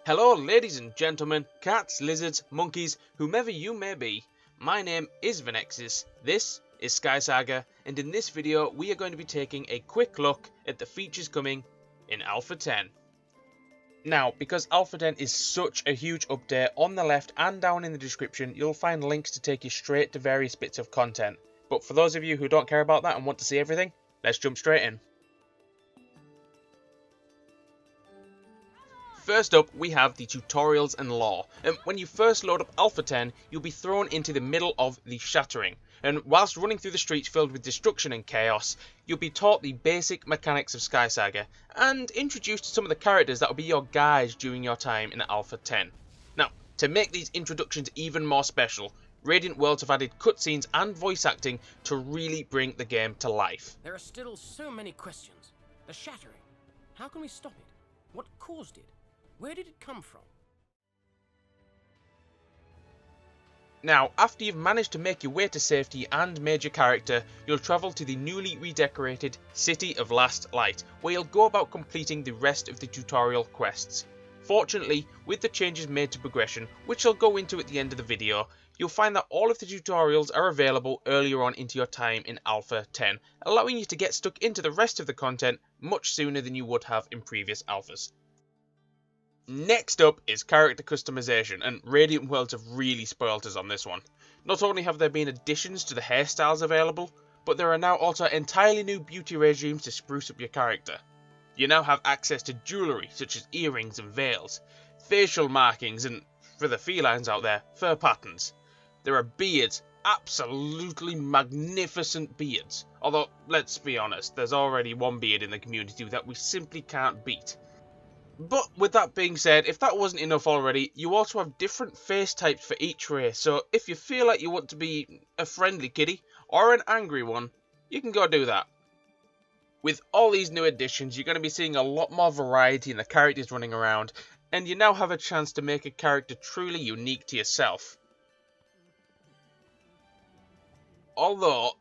Hello ladies and gentlemen, cats, lizards, monkeys, whomever you may be. My name is Venexis, this is SkySaga, and in this video we are going to be taking a quick look at the features coming in Alpha 10. Now, because Alpha 10 is such a huge update, on the left and down in the description you'll find links to take you straight to various bits of content. But for those of you who don't care about that and want to see everything, let's jump straight in. First up, we have the tutorials and lore. And when you first load up Alpha 10, you'll be thrown into the middle of the Shattering. And whilst running through the streets filled with destruction and chaos, you'll be taught the basic mechanics of SkySaga, and introduced to some of the characters that will be your guides during your time in Alpha 10. Now, to make these introductions even more special, Radiant Worlds have added cutscenes and voice acting to really bring the game to life. There are still so many questions. The Shattering. How can we stop it? What caused it? Where did it come from? Now, after you've managed to make your way to safety and made your character, you'll travel to the newly redecorated City of Last Light, where you'll go about completing the rest of the tutorial quests. Fortunately, with the changes made to progression, which I'll go into at the end of the video, you'll find that all of the tutorials are available earlier on into your time in Alpha 10, allowing you to get stuck into the rest of the content much sooner than you would have in previous alphas. Next up is character customization, and Radiant Worlds have really spoiled us on this one. Not only have there been additions to the hairstyles available, but there are now also entirely new beauty regimes to spruce up your character. You now have access to jewellery such as earrings and veils, facial markings, and, for the felines out there, fur patterns. There are beards, absolutely magnificent beards, although let's be honest, there's already one beard in the community that we simply can't beat. But with that being said, if that wasn't enough already, you also have different face types for each race, so if you feel like you want to be a friendly kitty or an angry one, you can go do that. With all these new additions, you're going to be seeing a lot more variety in the characters running around, and you now have a chance to make a character truly unique to yourself. Although,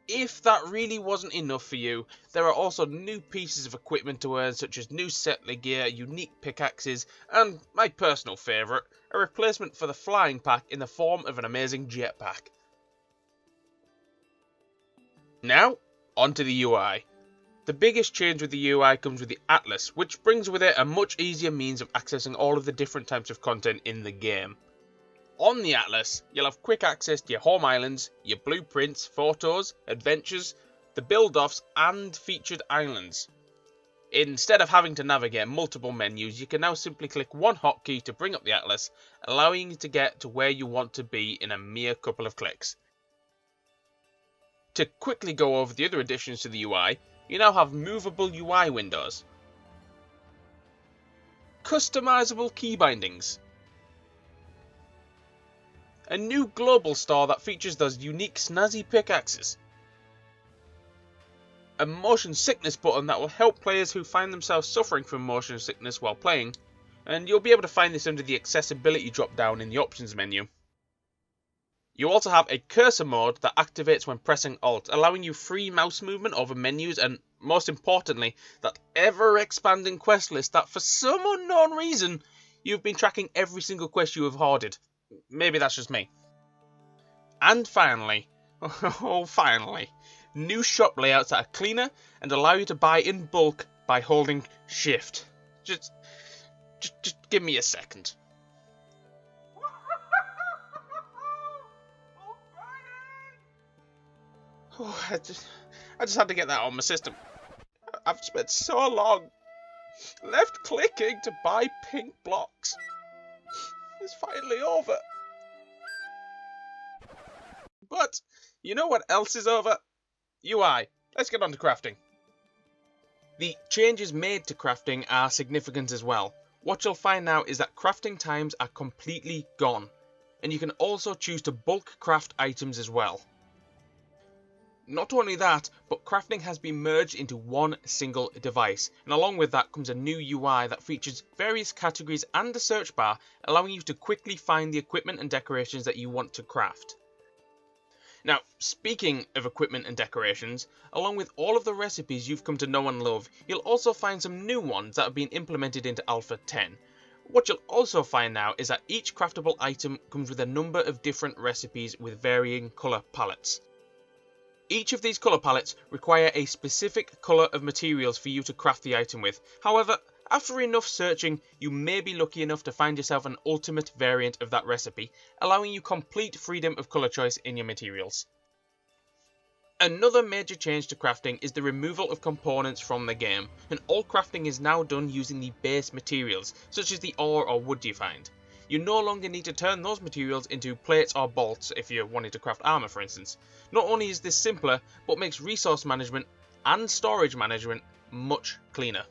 if that really wasn't enough for you, there are also new pieces of equipment to earn, such as new settler gear, unique pickaxes, and, my personal favourite, a replacement for the flying pack in the form of an amazing jetpack. Now, onto the UI. The biggest change with the UI comes with the Atlas, which brings with it a much easier means of accessing all of the different types of content in the game. On the Atlas, you'll have quick access to your home islands, your blueprints, photos, adventures, the build-offs and featured islands. Instead of having to navigate multiple menus, you can now simply click one hotkey to bring up the Atlas, allowing you to get to where you want to be in a mere couple of clicks. To quickly go over the other additions to the UI, you now have movable UI windows, customizable key bindings, a new global store that features those unique snazzy pickaxes, a motion sickness button that will help players who find themselves suffering from motion sickness while playing, and you'll be able to find this under the accessibility drop down in the options menu. You also have a cursor mode that activates when pressing Alt, allowing you free mouse movement over menus, and most importantly, that ever expanding quest list that for some unknown reason you've been tracking every single quest you have hoarded. Maybe that's just me. And finally, new shop layouts that are cleaner and allow you to buy in bulk by holding Shift. Just give me a second. Oh, I just had to get that on my system. I've spent so long left clicking to buy pink blocks. It's finally over. But, you know what else is over? UI. Let's get on to crafting. The changes made to crafting are significant as well. What you'll find now is that crafting times are completely gone, and you can also choose to bulk craft items as well. Not only that, but crafting has been merged into one single device, and along with that comes a new UI that features various categories and a search bar, allowing you to quickly find the equipment and decorations that you want to craft. Now, speaking of equipment and decorations, along with all of the recipes you've come to know and love, you'll also find some new ones that have been implemented into Alpha 10, What you'll also find now is that each craftable item comes with a number of different recipes with varying colour palettes. Each of these colour palettes require a specific colour of materials for you to craft the item with. However, after enough searching, you may be lucky enough to find yourself an ultimate variant of that recipe, allowing you complete freedom of colour choice in your materials. Another major change to crafting is the removal of components from the game, and all crafting is now done using the base materials, such as the ore or wood you find. You no longer need to turn those materials into plates or bolts if you're wanting to craft armour, for instance. Not only is this simpler, but makes resource management and storage management much cleaner.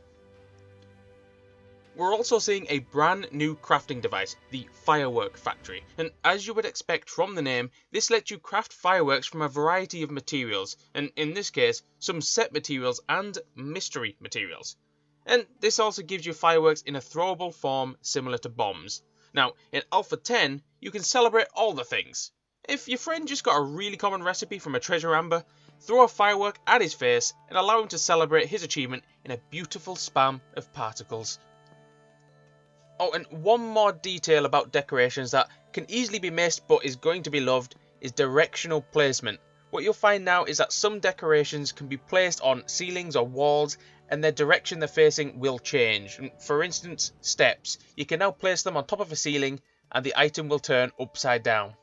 We're also seeing a brand new crafting device, the Firework Factory, and as you would expect from the name, this lets you craft fireworks from a variety of materials, and in this case, some set materials and mystery materials. And this also gives you fireworks in a throwable form similar to bombs. Now, in Alpha 10, you can celebrate all the things. If your friend just got a really common recipe from a treasure amber, throw a firework at his face and allow him to celebrate his achievement in a beautiful spam of particles. Oh, and one more detail about decorations that can easily be missed but is going to be loved is directional placement. What you'll find now is that some decorations can be placed on ceilings or walls and their direction they're facing will change. For instance, steps. You can now place them on top of a ceiling and the item will turn upside down.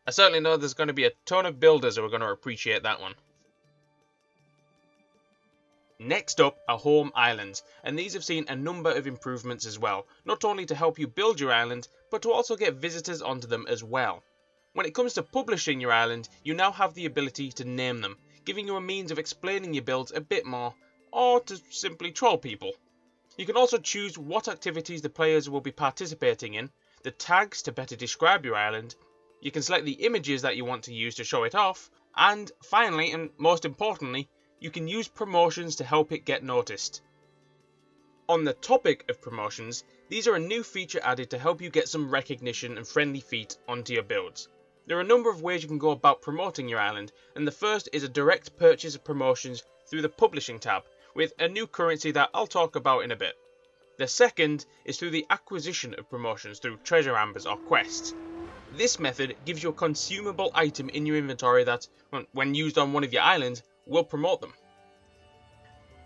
I certainly know there's going to be a ton of builders who are going to appreciate that one. Next up are home islands, and these have seen a number of improvements as well, not only to help you build your island, but to also get visitors onto them as well. When it comes to publishing your island, you now have the ability to name them, giving you a means of explaining your builds a bit more, or to simply troll people. You can also choose what activities the players will be participating in, the tags to better describe your island, you can select the images that you want to use to show it off, and finally, and most importantly, you can use promotions to help it get noticed. On the topic of promotions, these are a new feature added to help you get some recognition and friendly feet onto your builds. There are a number of ways you can go about promoting your island, and the first is a direct purchase of promotions through the publishing tab, with a new currency that I'll talk about in a bit. The second is through the acquisition of promotions through treasure ambers or quests. This method gives you a consumable item in your inventory that, when used on one of your islands, will promote them.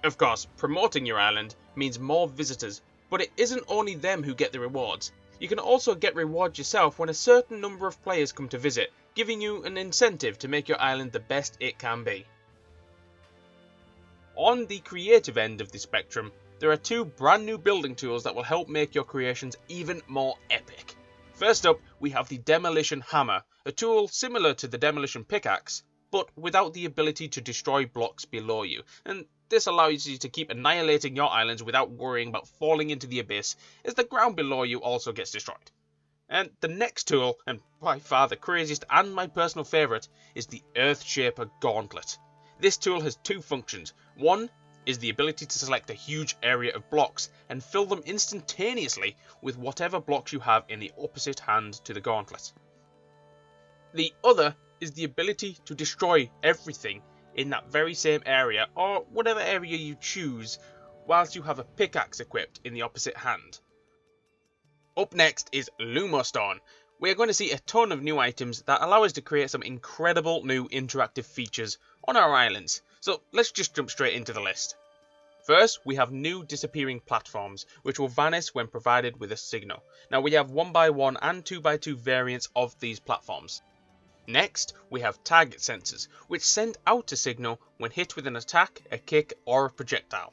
Of course, promoting your island means more visitors, but it isn't only them who get the rewards. You can also get rewards yourself when a certain number of players come to visit, giving you an incentive to make your island the best it can be. On the creative end of the spectrum, there are two brand new building tools that will help make your creations even more epic. First up, we have the Demolition Hammer, a tool similar to the Demolition Pickaxe, but without the ability to destroy blocks below you, and this allows you to keep annihilating your islands without worrying about falling into the abyss, as the ground below you also gets destroyed. And the next tool, and by far the craziest and my personal favourite, is the Earthshaper Gauntlet. This tool has two functions. One is the ability to select a huge area of blocks and fill them instantaneously with whatever blocks you have in the opposite hand to the gauntlet. The other is the ability to destroy everything in that very same area, or whatever area you choose, whilst you have a pickaxe equipped in the opposite hand. Up next is Lumostone. We are going to see a ton of new items that allow us to create some incredible new interactive features on our islands, so let's just jump straight into the list. First, we have new disappearing platforms, which will vanish when provided with a signal. Now we have 1x1 and 2x2 variants of these platforms. Next, we have tag sensors, which send out a signal when hit with an attack, a kick, or a projectile.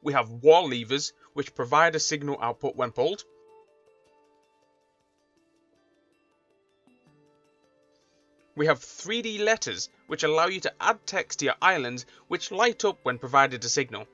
We have wall levers, which provide a signal output when pulled. We have 3D letters, which allow you to add text to your islands, which light up when provided a signal.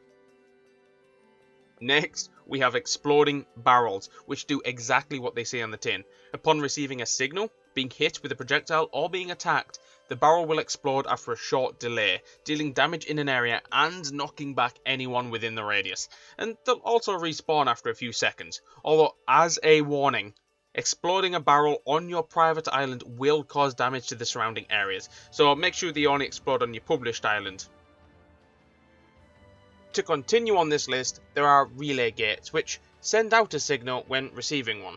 Next, we have exploding barrels, which do exactly what they say on the tin. Upon receiving a signal, being hit with a projectile, or being attacked, the barrel will explode after a short delay, dealing damage in an area and knocking back anyone within the radius. And they'll also respawn after a few seconds, although as a warning, exploding a barrel on your private island will cause damage to the surrounding areas, so make sure they only explode on your published island. To continue on this list, there are relay gates, which send out a signal when receiving one.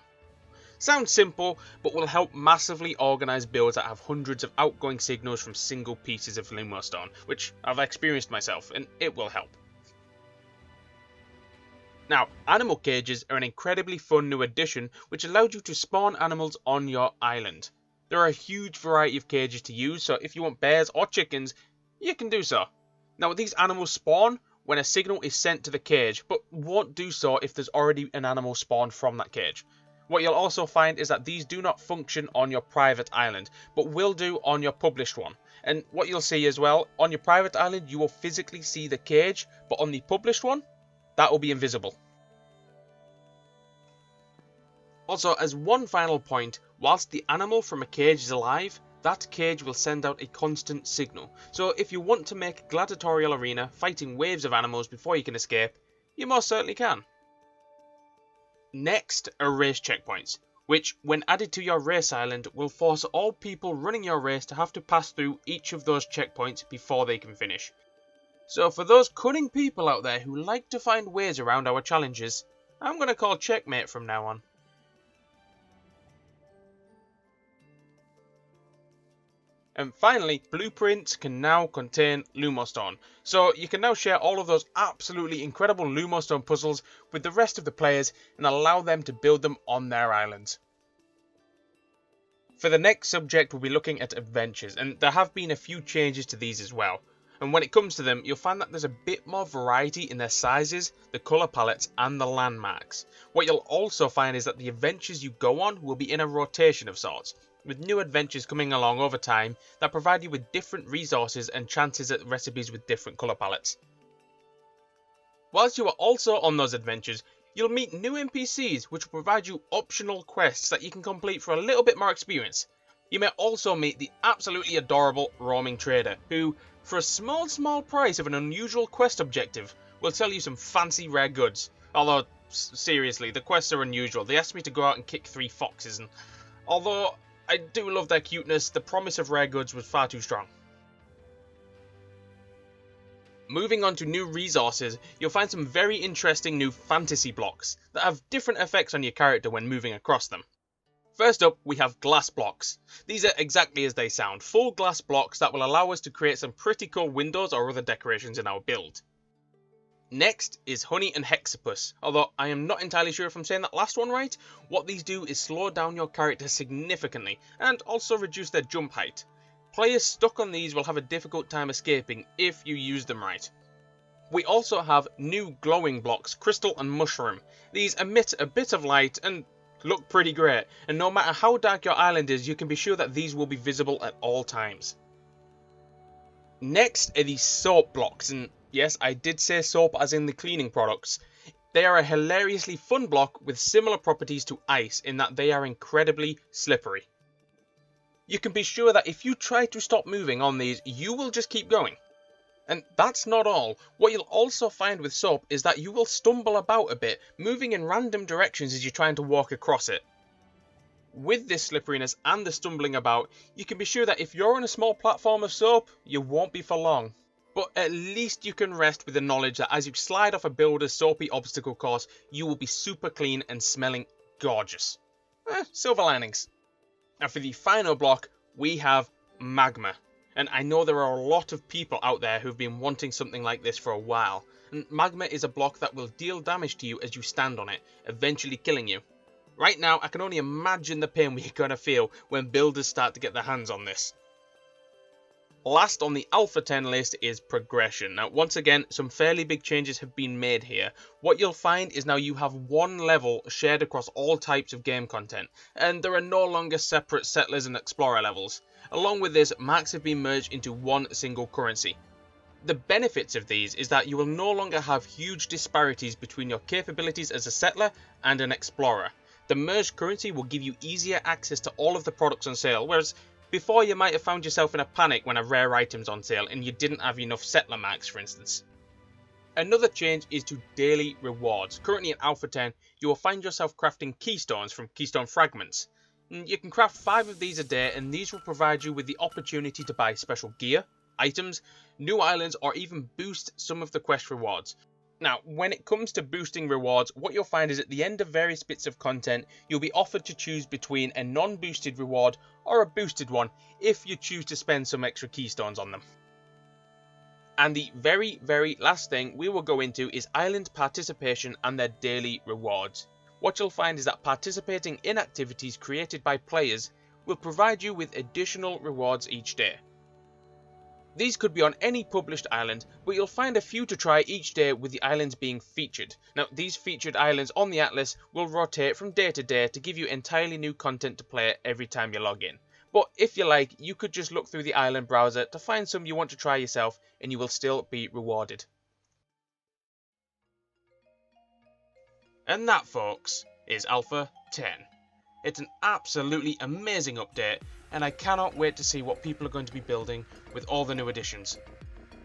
Sounds simple, but will help massively organise builds that have hundreds of outgoing signals from single pieces of Lumostone, which I've experienced myself, and it will help. Now, animal cages are an incredibly fun new addition which allows you to spawn animals on your island. There are a huge variety of cages to use, so if you want bears or chickens, you can do so. Now, these animals spawn when a signal is sent to the cage, but won't do so if there's already an animal spawned from that cage. What you'll also find is that these do not function on your private island, but will do on your published one. And what you'll see as well, on your private island you will physically see the cage, but on the published one, that will be invisible. Also, as one final point, whilst the animal from a cage is alive, that cage will send out a constant signal. So if you want to make a gladiatorial arena fighting waves of animals before you can escape, you most certainly can. Next are race checkpoints, which when added to your race island will force all people running your race to have to pass through each of those checkpoints before they can finish. So for those cunning people out there who like to find ways around our challenges, I'm going to call checkmate from now on. And finally, blueprints can now contain Lumostone, so you can now share all of those absolutely incredible Lumostone puzzles with the rest of the players and allow them to build them on their islands. For the next subject, we'll be looking at adventures, and there have been a few changes to these as well. And when it comes to them, you'll find that there's a bit more variety in their sizes, the colour palettes and the landmarks. What you'll also find is that the adventures you go on will be in a rotation of sorts, with new adventures coming along over time that provide you with different resources and chances at recipes with different colour palettes. Whilst you are also on those adventures, you'll meet new NPCs which will provide you optional quests that you can complete for a little bit more experience. You may also meet the absolutely adorable roaming trader who, for a small price of an unusual quest objective, will sell you some fancy rare goods. Although, seriously, the quests are unusual. They asked me to go out and kick 3 foxes, and although I do love their cuteness, the promise of rare goods was far too strong. Moving on to new resources, you'll find some very interesting new fantasy blocks that have different effects on your character when moving across them. First up, we have glass blocks. These are exactly as they sound, full glass blocks that will allow us to create some pretty cool windows or other decorations in our build. Next is Honey and Hexapus. Although I am not entirely sure if I'm saying that last one right, what these do is slow down your character significantly and also reduce their jump height. Players stuck on these will have a difficult time escaping if you use them right. We also have new glowing blocks, Crystal and Mushroom. These emit a bit of light and look pretty great, and no matter how dark your island is, you can be sure that these will be visible at all times. Next are these soap blocks, and yes, I did say soap as in the cleaning products. They are a hilariously fun block with similar properties to ice in that they are incredibly slippery. You can be sure that if you try to stop moving on these, you will just keep going. And that's not all. What you'll also find with soap is that you will stumble about a bit, moving in random directions as you're trying to walk across it. With this slipperiness and the stumbling about, you can be sure that if you're on a small platform of soap, you won't be for long. But at least you can rest with the knowledge that as you slide off a builder's soapy obstacle course, you will be super clean and smelling gorgeous. Silver linings. Now for the final block, we have magma. And I know there are a lot of people out there who've been wanting something like this for a while. And magma is a block that will deal damage to you as you stand on it, eventually killing you. Right now, I can only imagine the pain we're gonna feel when builders start to get their hands on this. Last on the Alpha 10 list is progression. Now, once again, some fairly big changes have been made here. What you'll find is now you have one level shared across all types of game content, and there are no longer separate settlers and explorer levels. Along with this, marks have been merged into one single currency. The benefits of these is that you will no longer have huge disparities between your capabilities as a settler and an explorer. The merged currency will give you easier access to all of the products on sale, whereas before you might have found yourself in a panic when a rare item's on sale and you didn't have enough settler marks, for instance. Another change is to daily rewards. Currently in Alpha 10, you will find yourself crafting keystones from keystone fragments. You can craft 5 of these a day, and these will provide you with the opportunity to buy special gear, items, new islands, or even boost some of the quest rewards. Now, when it comes to boosting rewards, what you'll find is at the end of various bits of content, you'll be offered to choose between a non-boosted reward or a boosted one if you choose to spend some extra keystones on them. And the very last thing we will go into is island participation and their daily rewards. What you'll find is that participating in activities created by players will provide you with additional rewards each day. These could be on any published island, but you'll find a few to try each day with the islands being featured. Now, these featured islands on the atlas will rotate from day to day to give you entirely new content to play every time you log in. But if you like, you could just look through the island browser to find some you want to try yourself, and you will still be rewarded. And that, folks, is Alpha 10. It's an absolutely amazing update, and I cannot wait to see what people are going to be building with all the new additions.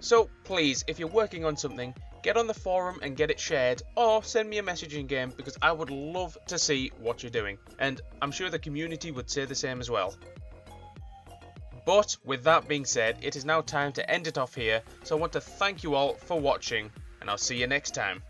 So please, if you're working on something, get on the forum and get it shared, or send me a message in game, because I would love to see what you're doing, and I'm sure the community would say the same as well. But with that being said, it is now time to end it off here, so I want to thank you all for watching, and I'll see you next time.